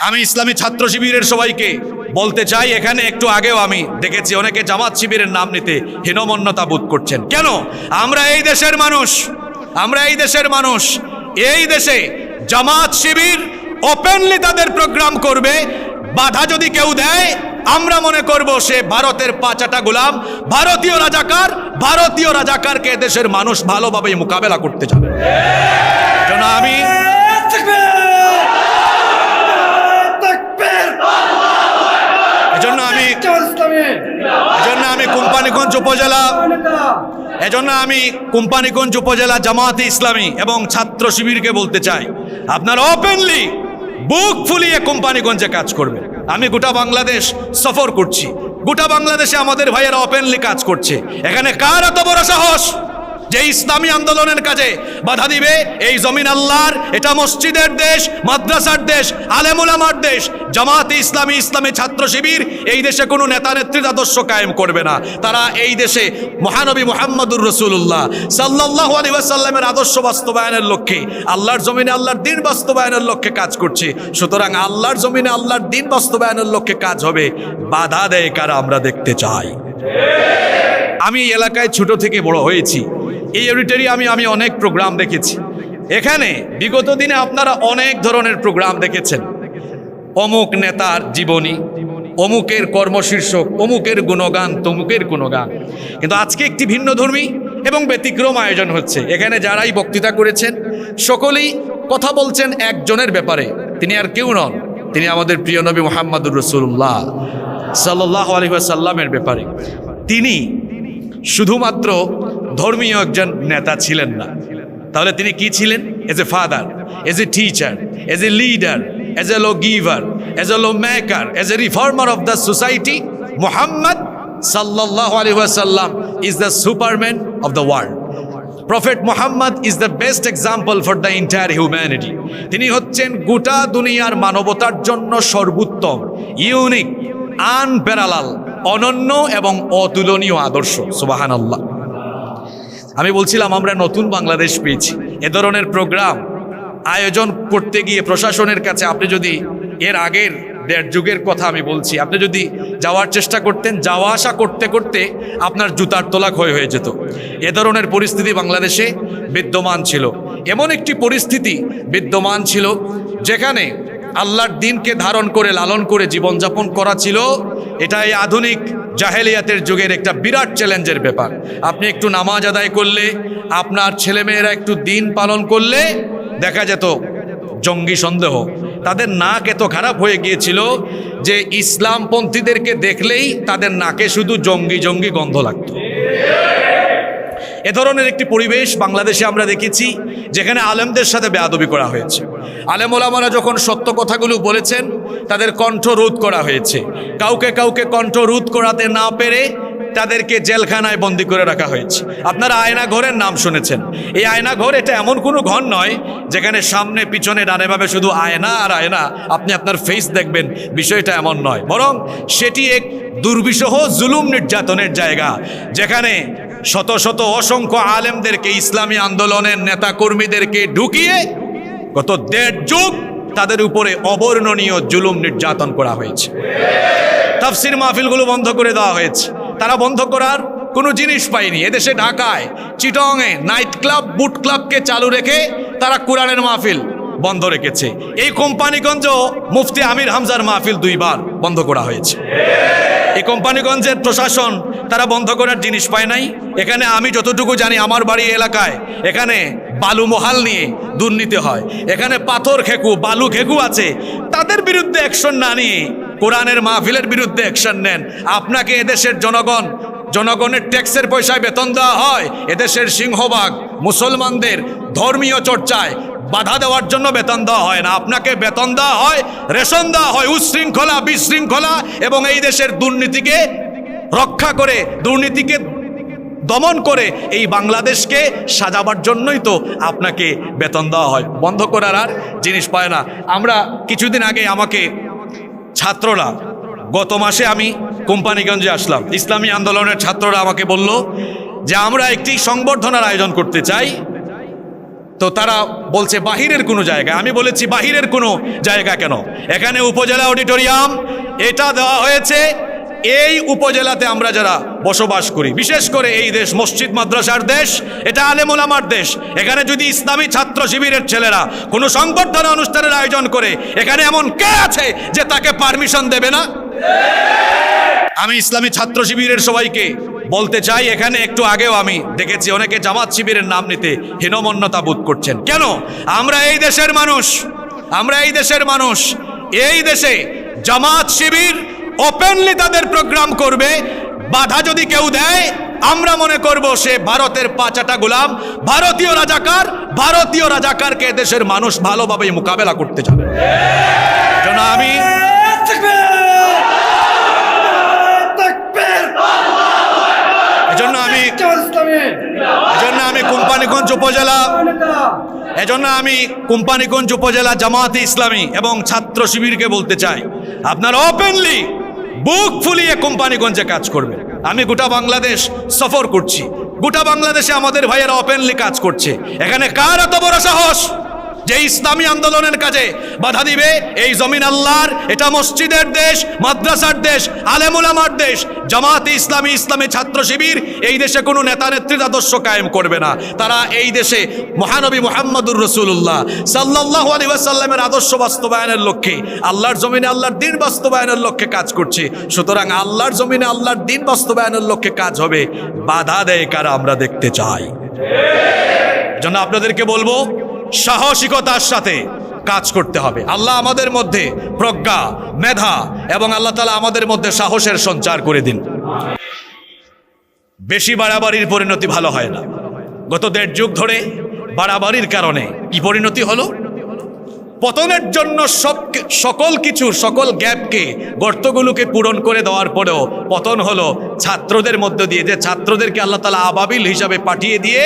আমি ইসলামী ছাত্র শিবিরের সবাইকে বলতে চাই, এখানে একটু আগেও আমি দেখেছি অনেকে জামাত শিবিরের নাম নিতে হীনমন্যতা বোধ করছেন। কেন? আমরা এই দেশের মানুষ। এই দেশে জামাত শিবির ওপেনলি তাদের প্রোগ্রাম করবে, বাধা যদি কেউ দেয় আমরা মনে করব সে ভারতের পাঁচাটা গোলাম, ভারতীয় রাজাকারকে দেশের মানুষ ভালোভাবে মোকাবেলা করতে যাবে। এজন্য আমি কোম্পানিগঞ্জ উপজেলা জামাতে ইসলামী এবং ছাত্র শিবিরকে বলতে চাই, আপনারা ওপেনলি বুক ফুলিয়ে কোম্পানিগঞ্জে কাজ করবেন। আমি গোটা বাংলাদেশ সফর করছি, গোটা বাংলাদেশে আমাদের ভাইয়েরা ওপেনলি কাজ করছে। এখানে কার এত বড় সাহস যে ইসলামী আন্দোলনের কাজে বাধা দিবে? এই জমিন আল্লাহর, এটা মসজিদের দেশ, মাদ্রাসার দেশ, আলেম উলামার দেশ। জামাতে ইসলামী, ইসলামী ছাত্র শিবির এই দেশে কোনো নেতা নেত্রীর আদর্শ কায়েম করবে না। তারা এই দেশে মহানবী মুহাম্মদুর রাসূলুল্লাহ সাল্লাল্লাহু আলাইহি ওয়াসাল্লামের আদর্শ বাস্তবায়নের লক্ষ্যে, আল্লাহর জমিনে আল্লাহর দ্বীন বাস্তবায়নের লক্ষ্যে কাজ করছে। সুতরাং আল্লাহর জমিনে আল্লাহর দ্বীন বাস্তবায়নের লক্ষ্যে কাজ হবে। বাধা দেয় কারা? আমরা দেখতে চাই। আমি এই এলাকায় ছোট থেকে বড় হয়েছি, এই অডিটোরিয়ামে আমি অনেক প্রোগ্রাম দেখেছি। এখানে বিগত দিনে আপনারা অনেক ধরনের প্রোগ্রাম দেখেছেন, অমুক নেতার জীবনী, অমুকের কর্মশীর্ষক, অমুকের গুণগান, তমুকের গুণগান। কিন্তু আজকে একটি ভিন্ন ধর্মী এবং ব্যতিক্রম আয়োজন হচ্ছে। এখানে যারাই বক্তৃতা করেছেন সকলেই কথা বলছেন একজনের ব্যাপারে, তিনি আর কেউ নন, তিনি আমাদের প্রিয় নবী মুহাম্মদুর রাসূলুল্লাহ সাল্লাল্লাহু আলাইহি ওয়াসাল্লামের ব্যাপারে। তিনি শুধুমাত্র ধর্মীয় একজন নেতা ছিলেন না, তাহলে তিনি কি ছিলেন? As a father, as a teacher, as a leader, as a law giver, as a law maker, as a reformer of the society. Muhammad সাল্লাল্লাহু আলাইহি ওয়াসাল্লাম is the superman of the world. Prophet Muhammad is the best example for the entire humanity. তিনি হচ্ছেন গোটা দুনিয়ার মানবতার জন্য সর্বোত্তম, ইউনিক, আনপ্যারালাল, অনন্য এবং অতুলনীয় আদর্শ। সুবহানাল্লাহ। আমি বলছিলাম আমরা নতুন বাংলাদেশ পেয়েছি। এ ধরনের প্রোগ্রাম আয়োজন করতে গিয়ে প্রশাসনের কাছে আপনি যদি এর আগের দেড় যুগের কথা আমি বলছি, আপনি যদি যাওয়ার চেষ্টা করতেন, যাওয়া আসা করতে করতে আপনার জুতার তলা ক্ষয় হয়ে যেত। এ ধরনের পরিস্থিতি বাংলাদেশে বিদ্যমান ছিল। এমন একটি পরিস্থিতি বিদ্যমান ছিল যেখানে আল্লাহর দ্বীনকে ধারণ করে লালন করে জীবনযাপন করা ছিল, এটা এই আধুনিক জাহেলিয়াতের যুগের একটা বিরাট চ্যালেঞ্জের ব্যাপার। আপনি একটু নামাজ আদায় করলে, আপনার ছেলেমেয়েরা একটু দিন পালন করলে দেখা যেত জঙ্গি সন্দেহ। তাদের নাক এত খারাপ হয়ে গিয়েছিল যে ইসলামপন্থীদেরকে দেখলেই তাদের নাকে শুধু জঙ্গি জঙ্গি গন্ধ লাগত। এ ধরনের একটি পরিবেশ বাংলাদেশে আমরা দেখেছি, যেখানে আলেমদের সাথে বেয়াদবি করা হয়েছে। আলেম ওলামারা যখন সত্য কথাগুলো বলেছেন তাদের কণ্ঠ রোধ করা হয়েছে। কাউকে কণ্ঠ রোধ করাতে না পেরে তাদেরকে জেলখানায় বন্দি করে রাখা হয়েছে। আপনারা আয়না ঘরের নাম শুনেছেন। এই আয়না ঘর এটা এমন কোনো ঘর নয় যেখানে সামনে পিছনে ডানে বামে শুধু আয়না আর আয়না, আপনি আপনার ফেস দেখবেন, বিষয়টা এমন নয়। বরং সেটি এক দুর্বিষহ জুলুম নির্যাতনের জায়গা, যেখানে শত শত অসংখ্য আলেমদেরকে, ইসলামী আন্দোলনের নেতা কর্মীদেরকে ঢুকিয়ে গত দেড় যুগ তাদের উপরে অবর্ণনীয় জুলুম নির্যাতন করা হয়েছে। তাফসির মাহফিলগুলো বন্ধ করে দেওয়া হয়েছে। তারা বন্ধ করার কোনো জিনিস পায়নি। এদেশে ঢাকায়, চিটংয়ে নাইট ক্লাব, বুট ক্লাবকে চালু রেখে তারা কোরআনের মাহফিল বন্ধ রেখেছে। এই কোম্পানিগঞ্জ মুফতি আমির হামজার মাহফিল 2 বার বন্ধ করা হয়েছে। এই কোম্পানিগঞ্জের প্রশাসন তারা বন্ধ করার জিনিস পায় নাই। এখানে আমি যতটুকু জানি, আমার বাড়ি এলাকায় এখানে বালু মহাল নিয়ে দুর্নীতি হয়। এখানে পাথর খেকু, বালু খেকু আছে, তাদের বিরুদ্ধে অ্যাকশন না নিয়ে কোরআনের মাহফিলের বিরুদ্ধে অ্যাকশন নেন। আপনাকে এদেশের জনগণের ট্যাক্সের পয়সায় বেতন দেওয়া হয়। এদেশের সিংহভাগ মুসলমানদের ধর্মীয় চর্চায় বাধা দেওয়ার জন্য বেতন দেওয়া হয় না। আপনাকে বেতন দেওয়া হয়, রেশন দেওয়া হয় উচ্ছৃঙ্খলা, বিশৃঙ্খলা এবং এই দেশের দুর্নীতিকে রক্ষা করে, দুর্নীতিকে দমন করে এই বাংলাদেশকে সাজাবার জন্যই তো আপনাকে বেতন দেওয়া হয়। বন্ধ করার আর জিনিস পায় না। আমরা কিছুদিন আগে আমাকে ছাত্ররা, গত মাসে আমি কোম্পানিগঞ্জে আসলাম, ইসলামী আন্দোলনের ছাত্ররা আমাকে বলল যে আমরা একটি সংবর্ধনার আয়োজন করতে চাই তো তারা বলছে বাহিরের কোনো জায়গা। আমি বলেছি বাহিরের কোনো জায়গা কেন, এখানে উপজেলা অডিটোরিয়াম এটা দেওয়া হয়েছে। এই উপজেলাতে আমরা যারা বসবাস করি, বিশেষ করে এই দেশ মসজিদ মাদ্রাসার দেশ, এটা আলেম ওলামার দেশ। এখানে যদি ইসলামী ছাত্র শিবিরের ছেলেরা কোনো সংবর্ধনা অনুষ্ঠানের আয়োজন করে, এখানে এমন কে আছে যে তাকে পারমিশন দেবে না? আমি ইসলামী ছাত্র শিবিরের সবাইকে বলতে চাই, এখানে একটু আগেও আমি দেখেছি অনেকে জামাত শিবিরের নাম নিতে হীনমন্যতা বোধ করছেন। কেন? আমরা এই দেশের মানুষ, আমরা এই দেশের মানুষ। এই দেশে জামাত শিবির ওপেনলি তাদের প্রোগ্রাম করবে, বাধা যদি কেউ দেয় আমরা মনে করব সে ভারতের পাঁচাটা গোলাম, ভারতীয় রাজাকার। ভারতীয় রাজাকারকে দেশের মানুষ ভালোভাবে মোকাবেলা করতে যাবে। এজন্য আমি কোম্পানিগঞ্জ উপজেলা জামাতে ইসলামী এবং ছাত্র শিবিরকে বলতে চাই, আপনারা ওপেনলি বুক ফুলিয়ে কোম্পানিগঞ্জে কাজ করবেন। আমি গোটা বাংলাদেশ সফর করছি, গোটা বাংলাদেশে আমাদের ভাইয়েরা ওপেনলি কাজ করছে। এখানে কার এত বড় সাহস যে ইসলামী আন্দোলনের কাজে বাধা দিবে? এই জমিন আল্লাহর, এটা মসজিদের দেশ, মাদ্রাসার দেশ, আলেম ওলামার দেশ। জামাতে ইসলামী, ইসলামী ছাত্র শিবির এই দেশে কোনো নেতা নেত্রীর আদর্শ কায়েম করবে না। তারা এই দেশে মহানবী মুহাম্মদুর রাসূলুল্লাহ সাল্লাল্লাহু আলাইহি ওয়াসাল্লামের আদর্শ বাস্তবায়নের লক্ষ্যে, আল্লাহর জমিনে আল্লাহর দ্বীন বাস্তবায়নের লক্ষ্যে কাজ করছে। সুতরাং আল্লাহর জমিনে আল্লাহর দ্বীন বাস্তবায়নের লক্ষ্যে কাজ হবে। বাধা দেয় কারা আমরা দেখতে চাই। এজন্য আপনাদেরকে বলবো, সাহসিকতার সাথে কাজ করতে হবে। আল্লাহ আমাদের মধ্যে প্রজ্ঞা, মেধা এবং আল্লাহ তাআলা আমাদের মধ্যে সাহসের সঞ্চার করে দিন। বেশি বাড়াবাড়ির পরিণতি ভালো হয় না। গত 1.5 যুগ ধরে বাড়াবাড়ির কারণে কি পরিণতি হলো? পতনের জন্য সকল গ্যাপকে, গর্তগুলোকে পূরণ করে দেওয়ার পরেও পতন হলো ছাত্রদের মধ্য দিয়ে। যে ছাত্রদেরকে আল্লাহ তাআলা আবাবিল হিসাবে পাঠিয়ে দিয়ে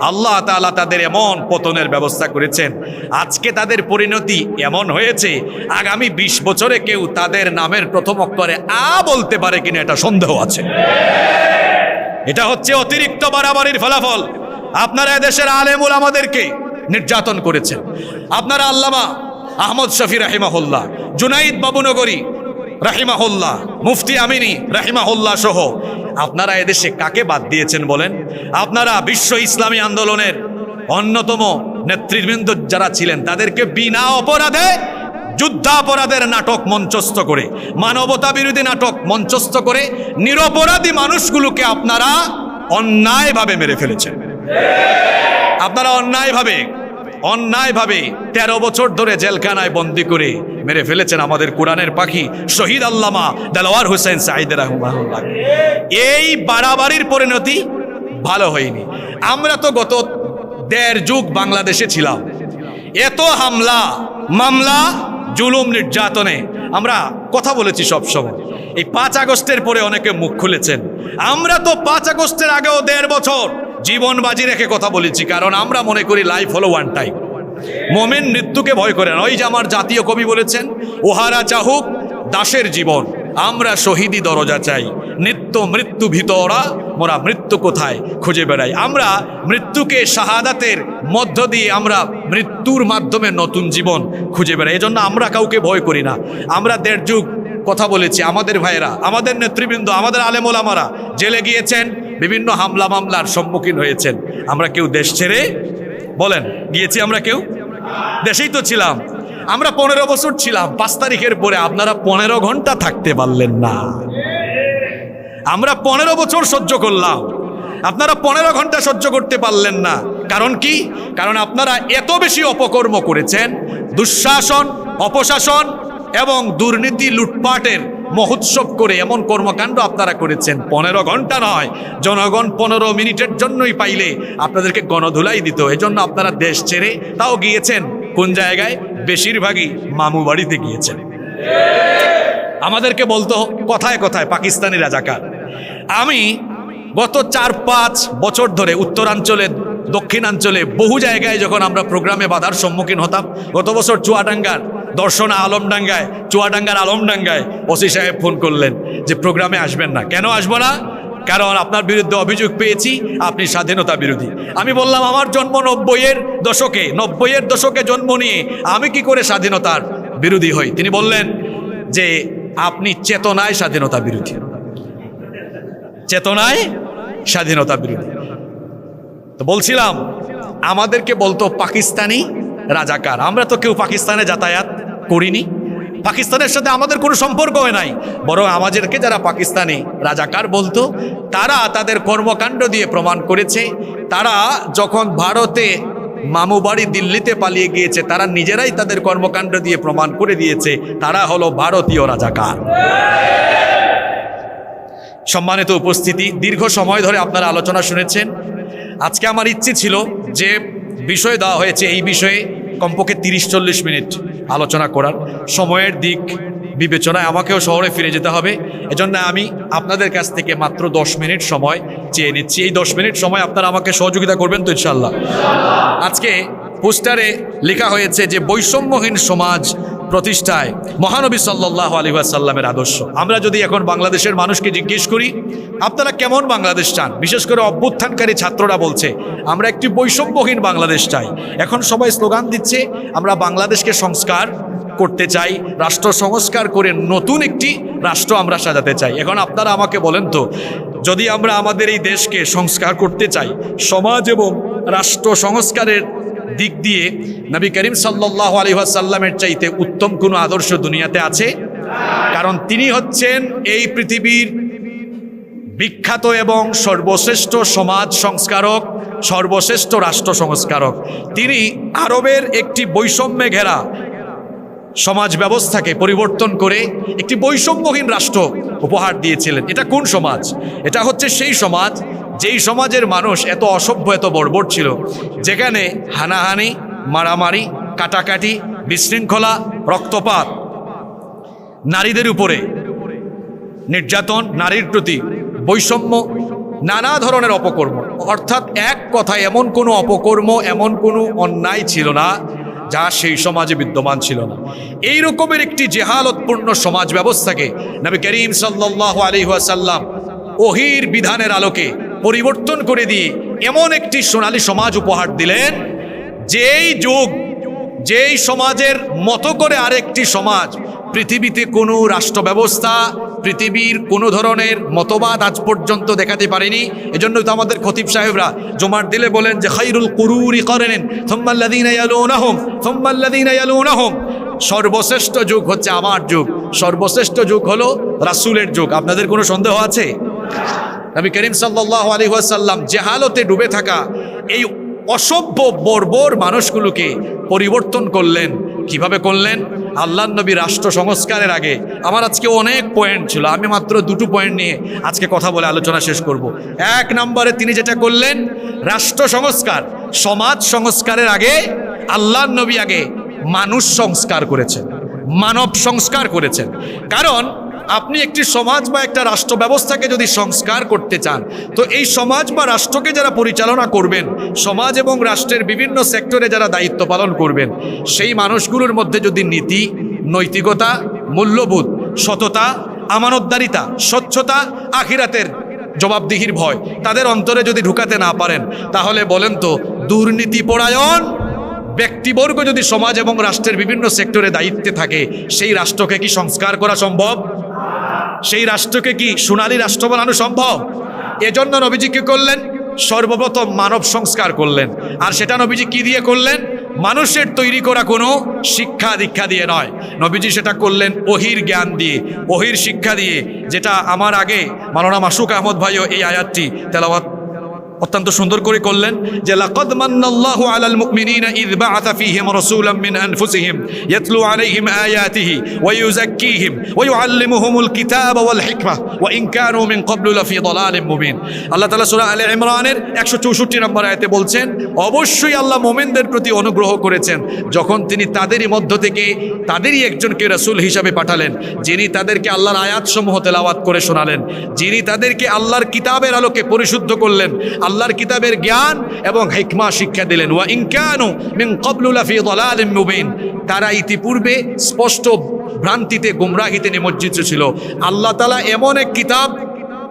আল্লাহ তাআলা তাদের এমন পতনের ব্যবস্থা করেছেন। আজকে তাদের পরিণতি এমন হয়েছে, আগামী 20 বছরে কেউ তাদের নামের প্রথম অক্ষরে আ বলতে পারে কিনা এটা সন্দেহ আছে। এটা হচ্ছে অতিরিক্ত বাড়াবাড়ির ফলাফল। আপনারা এদেশের আলেম ওলামাদেরকে নির্যাতন করেছেন। আপনারা আল্লামা আহমদ শফি রাহিমাহুল্লাহ, জুনাইদ বাবুনগরী রাহিমাহুল্লাহ, মুফতি আমিনী রাহিমাহুল্লাহ সহ আপনারা এদেশে কাকে বাদ দিয়েছেন বলেন? আপনারা বিশ্ব ইসলামী আন্দোলনের অন্যতম নেতৃবৃন্দ যারা ছিলেন তাদেরকে বিনা অপরাধে যুদ্ধাপরাধের নাটক মঞ্চস্থ করে, মানবতা বিরোধী নাটক মঞ্চস্থ করে নিরপরাধী মানুষগুলোকে আপনারা অন্যায়ভাবে মেরে ফেলেছেন। আপনারা অন্যায়ভাবে 13 বছর ধরে জেলখানায় বন্দী করে মেরে ফেলেছেন আমাদের কোরআনের পাখি শহীদ আল্লামা দেলোয়ার হোসেন সাঈদ রাহিমাহুল্লাহ। এই বাড়াবাড়ির পরিণতি ভালো হয়নি। আমরা তো গত 1.5 যুগ বাংলাদেশে ছিলাম। এত হামলা, মামলা, জুলুম, নির্যাতনে আমরা কথা বলেছি সব সময়। এই 5 আগস্টের পরে অনেকে মুখ খুলেছেন। আমরা তো 5 আগস্টের আগেও 1.5 বছর জীবন বাজি রেখে কথা বলেছি, কারণ আমরা মনে করি লাইফ হলো ওয়ান টাইম। মোমেন মৃত্যুকে ভয় করে না। ওই যে আমার জাতীয় কবি বলেছেন, ওহারা চাহুক দাসের জীবন, আমরা শহীদি দরজা চাই, নিত্য মৃত্যু ভিতরা মোরা মৃত্যু কোথায় খুঁজে বেড়াই। আমরা মৃত্যুকে শাহাদাতের মধ্য দিয়ে, আমরা মৃত্যুর মাধ্যমে নতুন জীবন খুঁজে বেড়াই। এজন্য আমরা কাউকে ভয় করি না। আমরা 1.5 যুগ কথা বলেছি। আমাদের ভাইয়েরা, আমাদের নেতৃবৃন্দ, আমাদের আলেম ওলামারা জেলে গিয়েছেন, বিভিন্ন হামলা মামলার সম্মুখীন হয়েছেন। আমরা কেউ দেশ ছেড়ে বলেন গিয়েছি? আমরা কেউ দেশেই তো ছিলাম। আমরা 15 বছর ছিলাম। 5 তারিখের পরে আপনারা 15 ঘন্টা থাকতে পারলেন না। আমরা 15 বছর সহ্য করলাম, আপনারা 15 ঘন্টা সহ্য করতে পারলেন না। কারণ কি? কারণ আপনারা এত বেশি অপকর্ম করেছেন, দুঃশাসন, অপশাসন এবং দুর্নীতি, লুটপাটের মহোৎসব করে এমন কর্মকাণ্ড আপনারা করেছেন। 15 ঘন্টা নয়, জনগণ 15 মিনিটের জন্যই পাইলে আপনাদেরকে গণধুলাই দিত। এজন্য আপনারা দেশ ছেড়ে তাও গিয়েছেন কোন জায়গায়? বেশিরভাগই মামু বাড়িতে গিয়েছেন। আমাদেরকে বলতো কথায় কথায় পাকিস্তানি রাজাকার। আমি গত 4-5 বছর ধরে উত্তরাঞ্চলে, দক্ষিণাঞ্চলে বহু জায়গায় যখন আমরা প্রোগ্রামে বাধার সম্মুখীন হতাম, গত বছর চুয়াডাঙ্গার দর্শনা চুয়াডাঙ্গার আলমডাঙ্গায় ওসি সাহেব ফোন করলেন যে প্রোগ্রামে আসবেন না। কেন আসবো না? কারণ আপনার বিরুদ্ধে অভিযোগ পেয়েছি আপনি স্বাধীনতা বিরোধী। আমি বললাম আমার জন্ম 90-এর দশকে জন্ম নিয়ে আমি কি করে স্বাধীনতার বিরোধী হই? তিনি বললেন যে আপনি চেতনায় স্বাধীনতা বিরোধী, চেতনায় স্বাধীনতা বিরোধী। তো বলছিলাম আমাদেরকে বলতো পাকিস্তানি রাজাকার। আমরা তো কেউ পাকিস্তানে যাতায়াত করিনি, পাকিস্তানের সাথে আমাদের কোনো সম্পর্ক হয় নাই, বরং আমাদেরকে যারা পাকিস্তানি রাজাকার বলতো তারা তাদের কর্মকাণ্ড দিয়ে প্রমাণ করেছে। তারা যখন ভারতে মামু বাড়ি দিল্লিতে পালিয়ে গিয়েছে, তারা নিজেরাই তাদের কর্মকাণ্ড দিয়ে প্রমাণ করে দিয়েছে তারা হলো ভারতীয় রাজাকার। সম্মানিত উপস্থিতি, দীর্ঘ সময় ধরে আপনারা আলোচনা শুনেছেন। আজকে আমার ইচ্ছে ছিল যে বিষয় দেওয়া হয়েছে এই বিষয়ে কমপক্ষে 30-40 মিনিট আলোচনা করার। সময়ের দিক বিবেচনায় আমাকেও শহরে ফিরে যেতে হবে, এজন্য আমি আপনাদের কাছ থেকে মাত্র 10 মিনিট সময় চেয়ে নিচ্ছি। এই 10 মিনিট সময় আপনারা আমাকে সহযোগিতা করবেন তো ইনশাআল্লাহ? আজকে পোস্টারে লেখা হয়েছে যে বৈষম্যহীন সমাজ প্রতিষ্ঠায় মহানবী সাল্লাল্লাহু আলাইহি ওয়াসাল্লামের আদর্শ। আমরা যদি এখন বাংলাদেশের মানুষকে জিজ্ঞেস করি আপনারা কেমন বাংলাদেশ চান, বিশেষ করে অভ্যুত্থানকারী ছাত্ররা বলছে আমরা একটি বৈষম্যহীন বাংলাদেশ চাই। এখন সবাই স্লোগান দিচ্ছে আমরা বাংলাদেশকে সংস্কার করতে চাই, রাষ্ট্র সংস্কার করে নতুন একটি রাষ্ট্র আমরা সাজাতে চাই। এখন আপনারা আমাকে বলেন তো, যদি আমরা আমাদের এই দেশকে সংস্কার করতে চাই, সমাজ এবং রাষ্ট্র সংস্কারের দিক দিয়ে নবী করিম সাল্লাল্লাহু আলাইহি ওয়াসাল্লামের চাইতে উত্তম কোনো আদর্শ দুনিয়াতে আছে? কারণ তিনি হচ্ছেন এই পৃথিবীর বিখ্যাত এবং সর্বশ্রেষ্ঠ সমাজ সংস্কারক, সর্বশ্রেষ্ঠ রাষ্ট্র সংস্কারক। তিনি আরবের একটি বৈষম্যে ঘেরা সমাজ ব্যবস্থাকে পরিবর্তন করে একটি বৈষম্যহীন রাষ্ট্র উপহার দিয়েছিলেন। এটা কোন সমাজ? এটা হচ্ছে সেই সমাজ যেই সমাজের মানুষ এত অসভ্য, এত বর্বর ছিল, যেখানে হানাহানি, মারামারি, কাটাকাটি, বিশৃঙ্খলা, রক্তপাত, নারীদের উপরে নির্যাতন, নারীর প্রতি বৈষম্য, নানা ধরনের অপকর্ম, অর্থাৎ এক কথায় এমন কোনো অপকর্ম, এমন কোনো অন্যায় ছিল না যা সেই সমাজে বিদ্যমান ছিল না। এই রকমের একটি জেহালতপূর্ণ সমাজ ব্যবস্থাকে নবী করিম সাল্লাল্লাহু আলাইহি ওয়াসাল্লাম ওহীর বিধানের আলোকে পরিবর্তন করে দিয়ে এমন একটি সোনালী সমাজ উপহার দিলেন, যেই সমাজের মতো করে আরেকটি সমাজ পৃথিবীতে কোনো রাষ্ট্র ব্যবস্থা, পৃথিবীর কোনো ধরনের মতবাদ আজ পর্যন্ত দেখাতে পারেনি। এজন্যই তো আমাদের খতিব সাহেবরা জুমার দিলে বলেন যে খায়রুল কুরুরি কারনান সুম্মা আল্লাযীনা ইয়ালুনাহুম সুম্মা আল্লাযীনা ইয়ালুনাহুম, সর্বশ্রেষ্ঠ যুগ হচ্ছে আমার যুগ, সর্বশ্রেষ্ঠ যুগ হলো রাসূলের যুগ। আপনাদের কোনো সন্দেহ আছে? নবী করিম সাল্লাল্লাহু আলাইহি ওয়াসাল্লাম জেহালতে ডুবে থাকা এই অসভ্য বর্বর মানুষগুলোকে পরিবর্তন করলেন। কিভাবে করলেন? আল্লাহর নবী রাষ্ট্র সংস্কারের আগে, আমার আজকে অনেক পয়েন্ট ছিল, আমি মাত্র 2টো পয়েন্ট নিয়ে আজকে কথা বলে আলোচনা শেষ করব। 1 নম্বরে তিনি যেটা করলেন, রাষ্ট্র সংস্কার, সমাজ সংস্কারের আগে আল্লাহর নবী আগে মানুষ সংস্কার করেছেন, মানব সংস্কার করেছেন। কারণ আপনি একটি সমাজ বা একটা রাষ্ট্র ব্যবস্থাকে যদি সংস্কার করতে চান, তো এই সমাজ বা রাষ্ট্রকে যারা পরিচালনা করবেন, সমাজ এবং রাষ্ট্রের বিভিন্ন সেক্টরে যারা দায়িত্ব পালন করবেন, সেই মানুষগুলোর মধ্যে যদি নীতি, নৈতিকতা, মূল্যবোধ, সততা, আমানতদারিতা, স্বচ্ছতা, আখিরাতের জবাবদিহির ভয় তাদের অন্তরে যদি ঢুকাতে না পারেন, তাহলে বলেন তো দুর্নীতিপরায়ণ ব্যক্তিবর্গ যদি সমাজ এবং রাষ্ট্রের বিভিন্ন সেক্টরে দায়িত্বে থাকে, সেই রাষ্ট্রকে কি সংস্কার করা সম্ভব? সেই রাষ্ট্রকে কি সোনালী রাষ্ট্র বানানো সম্ভব? এজন্য নবীজি কি করলেন? সর্বপ্রথম মানব সংস্কার করলেন। আর সেটা নবীজি কি দিয়ে করলেন? মানুষের তৈরি করা কোনো শিক্ষা দীক্ষা দিয়ে নয়, নবীজি সেটা করলেন ওহীর জ্ঞান দিয়ে, ওহীর শিক্ষা দিয়ে। যেটা আমার আগে মাওলানা মাসুক আহমদ ভাইও এই আয়াতটি তেলাওয়াত অত্যন্ত সুন্দর করে করলেন যে লাকাদ মান্নাল্লাহু আলাল মুমিনিনা ইয বাআসা ফীহিম রাসূলাম মিন আনফুসিহিম ইয়াতলু আলাইহিম আয়াতিহি ওয়া ইউযাক্কিহিম ওয়া ইউআল্লিমুহুমুল কিতাবা ওয়াল হিকমা ওয়া ইন কানু মিন ক্বাবলু লাফী দালালিম মুবিন। আল্লাহ তাআলা সূরা আলে ইমরানের 164 নম্বর আয়াতে বলছেন, অবশ্যই আল্লাহ মুমিনদের প্রতি অনুগ্রহ করেছেন যখন তিনি তাদেরই মধ্য থেকে তাদেরই একজনকে রাসূল হিসাবে পাঠালেন, যিনি তাদেরকে আল্লাহর আয়াতসমূহ তেলাওয়াত করে শোনালেন, যিনি তাদেরকে আল্লাহর কিতাবের আলোকে পরিশুদ্ধ করলেন, আল্লাহর কিতাবের জ্ঞান এবং হিকমা শিক্ষা দিলেন। ওয়া ইন কানু মিন ক্বাবলু লাফী দালালিম মুবিন, তারা ইতিপূর্বে স্পষ্ট ভ্রান্তিতে, গুমরাহিতে নিমজ্জিত ছিল। আল্লাহ তাআলা এমন এক কিতাব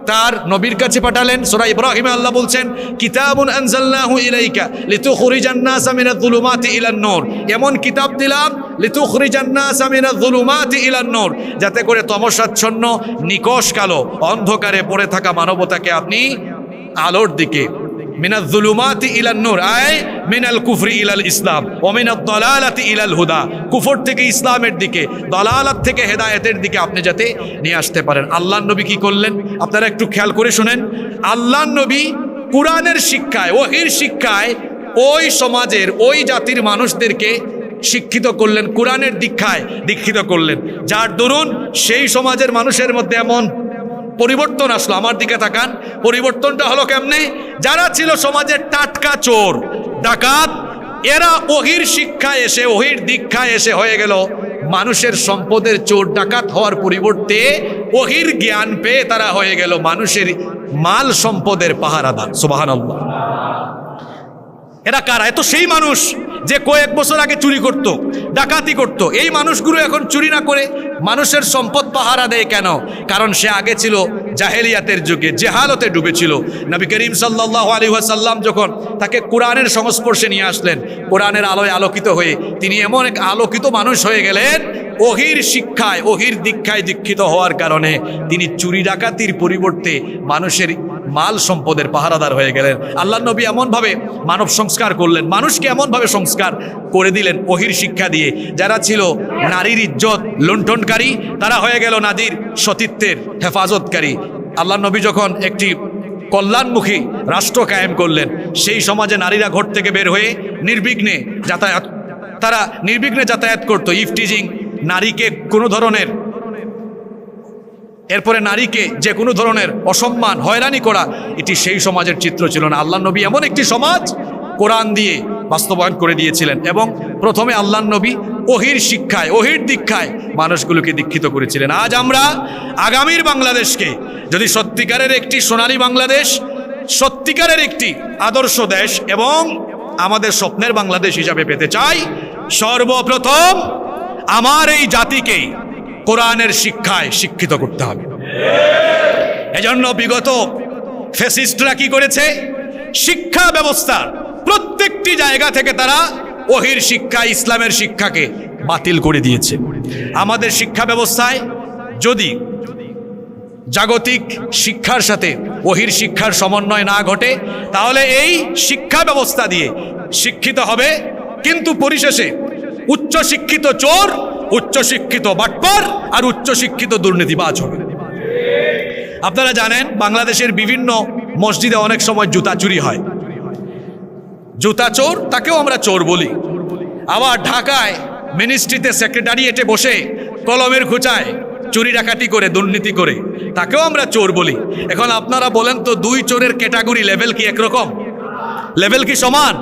তার নবীর কাছে পাঠালেন। সূরা ইব্রাহিমে আল্লাহ বলছেন, কিতাবুন আনজালনাহু ইলাইকা লিতুখরিজান নাসা মিনাজ যুলুমাতি ইলান নূর, এমন কিতাব দিলাম লিতুখরিজান নাসা মিনাজ যুলুমাতি ইলান নূর, যাতে করে তমসাচ্ছন্ন নিকষ কালো অন্ধকারে পড়ে থাকা মানবতাকে আপনি আলোর দিকে, মিনাজ যুলুমাতি ইলান নূর আয় মিনাল কুফরি ইলাল ইসলাম ও মিনাদ দালালাতি ইলাল হুদা, কুফর থেকে ইসলামের দিকে, দালালাত থেকে হেদায়েতের দিকে আপনি যাতে নিয়ে আসতে পারেন। আল্লাহর নবী কি করলেন আপনারা একটু খেয়াল করে শুনেন। আল্লাহর নবী কুরআনের শিক্ষায়, ওহীর শিক্ষায় ওই সমাজের, ওই জাতির মানুষদেরকে শিক্ষিত করলেন, কুরআনের দীক্ষিত করলেন, যার দরুন সেই সমাজের মানুষের মধ্যে এমন পরিবর্তন আসলো। আমার দিকে তাকান, পরিবর্তনটা হলো কেমনে? যারা ছিল সমাজের টাটকা চোর ডাকাত, এরা ওহীর শিক্ষায় এসে, ওহীর দীক্ষায় এসে হয়ে গেল মানুষের সম্পদের চোর ডাকাত হওয়ার পরিবর্তে ওহীর জ্ঞান পেয়ে তারা হয়ে গেল মানুষের মাল সম্পদের পাহারাদার। সুবহানাল্লাহ। এরা কারা? এত সেই মানুষ যে কয়েক বছর আগে চুরি করত, ডাকাতি করত। এই মানুষগুলো এখন চুরি না করে মানুষের সম্পদ পাহারা দেয় কেন? কারণ সে আগে ছিল জাহেলিয়াতের যুগে, জেহালতে ডুবেছিল। নবী করিম সাল্লাল্লাহু আলাইহি ওয়াসাল্লাম যখন তাকে কোরআনের সংস্পর্শে নিয়ে আসলেন, কোরআনের আলোয় আলোকিত হয়ে তিনি এমন এক আলোকিত মানুষ হয়ে গেলেন, ওহীর শিক্ষায়, ওহীর দীক্ষায় দীক্ষিত হওয়ার কারণে তিনি চুরি ডাকাতির পরিবর্তে মানুষের মাল সম্পদের পাহারাদার হয়ে গেলেন। আল্লাহর নবী এমনভাবে মানব সংস্কার করলেন, মানুষকে এমনভাবে সংস্কার করে দিলেন ওহীর শিক্ষা দিয়ে। যারা ছিল নারীর ইজ্জত লুণ্ঠনকারী, তারা হয়ে গেল নারীর সতীত্বের হেফাজতকারী। আল্লাহর নবী যখন একটি কল্যাণমুখী রাষ্ট্র কায়েম করলেন, সেই সমাজে নারীরা ঘর থেকে বের হয়ে নির্বিঘ্নে যাতায়াত, তারা নির্বিঘ্নে যাতায়াত করত। ইফটিজিং, নারীকে কোনো ধরনের, এরপরে নারীকে যে কোনো ধরনের অসম্মান, হয়রানি করা, এটি সেই সমাজের চিত্র ছিল না। আল্লাহর নবী এমন একটি সমাজ কোরআন দিয়ে বাস্তবায়ন করে দিয়েছিলেন এবং প্রথমে আল্লাহর নবী ওহীর শিক্ষায়, ওহীর দীক্ষায় মানুষগুলোকে দীক্ষিত করেছিলেন। আজ আমরা আগামীর বাংলাদেশকে যদি সত্যিকারের একটি সোনালী বাংলাদেশ, সত্যিকারের একটি আদর্শ দেশ এবং আমাদের স্বপ্নের বাংলাদেশ হিসাবে পেতে চাই, সর্বপ্রথম আমার এই জাতিকে কোরআনের শিক্ষায় শিক্ষিত করতে হবে। এজন্য বিগত ফ্যাসিস্টরা কি করেছে? শিক্ষা ব্যবস্থার প্রত্যেকটি জায়গা থেকে তারা ওহীর শিক্ষা, ইসলামের শিক্ষাকে বাতিল করে দিয়েছে। আমাদের শিক্ষা ব্যবস্থায় যদি জাগতিক শিক্ষার সাথে ওহীর শিক্ষার সমন্বয় না ঘটে, তাহলে এই শিক্ষা ব্যবস্থা দিয়ে শিক্ষিত হবে, কিন্তু পরিশেষে উচ্চশিক্ষিত চোর, উচ্চশিক্ষিত বাটপার আর উচ্চশিক্ষিত দুর্নীতিবাজ হবে। আপনারা জানেন বাংলাদেশের বিভিন্ন মসজিদে অনেক সময় জুতা চুরি হয়। জুতা চোর, তাকেও আমরা চোর বলি। আবার ঢাকায় মিনিস্ট্রিতে সেক্রেটারিয়েটে বসে কলমের খোঁচায় চুরি ডাকাতি করে, দুর্নীতি করে, তাকেও আমরা চোর বলি। এখন আপনারা বলেন তো, দুই চোরের ক্যাটাগরি লেভেল কি একরকম? লেভেল কি সমান?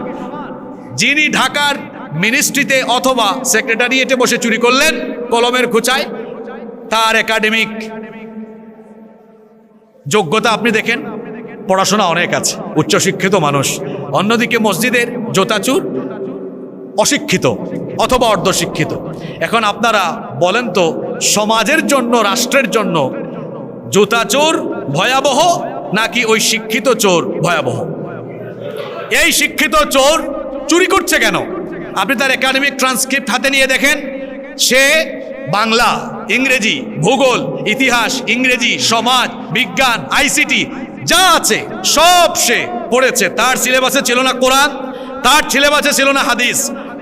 যিনি ঢাকার মিনিস্ট্রিতে অথবা সেক্রেটারিয়েটে বসে চুরি করলেন কলমের খোঁচায়, তার একাডেমিক যোগ্যতা আপনি দেখেন, পড়াশোনা অনেক আছে, উচ্চশিক্ষিত মানুষ। অন্যদিকে মসজিদের জোতাচুর অশিক্ষিত অথবা অর্ধশিক্ষিত। এখন আপনারা বলেন তো, সমাজের জন্য, রাষ্ট্রের জন্য জুতাচোর ভয়াবহ নাকি ওই শিক্ষিত চোর ভয়াবহ? এই শিক্ষিত চোর চুরি করছে কেন? আপনি তার একাডেমিক ট্রান্সক্রিপ্ট হাতে নিয়ে দেখেন, সে বাংলা, ইংরেজি, ভূগোল, ইতিহাস, ইংরেজি, সমাজ, বিজ্ঞান, আইসিটি যা আছে সব সে পড়েছে। তার সিলেবাসে ছিল না কোরআন, তার সিলেবাসে ছিল না হাদিস,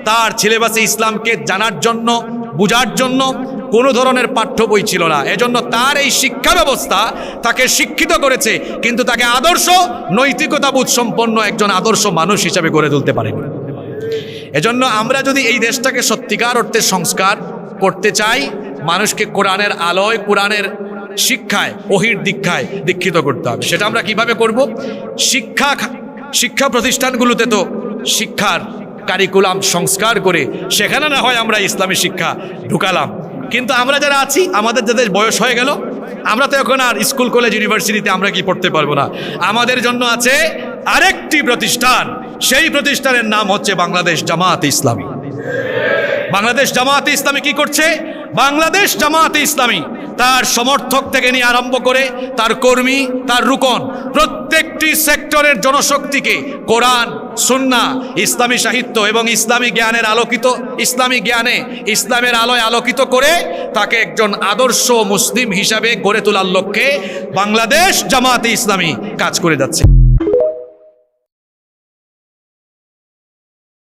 তার সিলেবাসে ইসলামকে জানার জন্য, বুঝার জন্য কোনো ধরনের পাঠ্য বই ছিল না। এজন্য তার এই শিক্ষা ব্যবস্থা তাকে শিক্ষিত করেছে, কিন্তু তাকে আদর্শ, নৈতিকতাবোধ সম্পন্ন একজন আদর্শ মানুষ হিসাবে গড়ে তুলতে পারেনি। এজন্য আমরা যদি এই দেশটাকে সত্যিকার অর্থে সংস্কার করতে চাই, মানুষকে কোরআনের আলোয়, কোরআনের শিক্ষায়, ওহীর দীক্ষায় দীক্ষিত করতে হবে। সেটা আমরা কিভাবে করব? শিক্ষা প্রতিষ্ঠানগুলোতে তো শিক্ষার কারিকুলাম সংস্কার করে সেখানে না হয় আমরা ইসলামী শিক্ষা ঢুকালাম, কিন্তু আমরা যারা আছি, আমাদের যাদের বয়স হয়ে গেল, আমরা তো এখন আর স্কুল, কলেজ, ইউনিভার্সিটিতে আমরা কি পড়তে পারবো না। আমাদের জন্য আছে আরেকটি প্রতিষ্ঠান, সেই প্রতিষ্ঠানের নাম হচ্ছে বাংলাদেশ জামায়াতে ইসলামী। বাংলাদেশ জামায়াতে ইসলামী কি করছে? বাংলাদেশ জামায়াতে ইসলামী তার সমর্থক থেকে নিয়ে আরম্ভ করে তার কর্মী, তার রুকন, প্রত্যেকটি সেক্টরের জনশক্তিকে কোরআন, সুন্নাহ, ইসলামী সাহিত্য এবং ইসলামী জ্ঞানের আলোকিত, ইসলামী জ্ঞানে ইসলামের আলোয় আলোকিত করে তাকে একজন আদর্শ মুসলিম হিসাবে গড়ে তোলার লক্ষ্যে বাংলাদেশ জামাতে ইসলামী কাজ করে যাচ্ছে।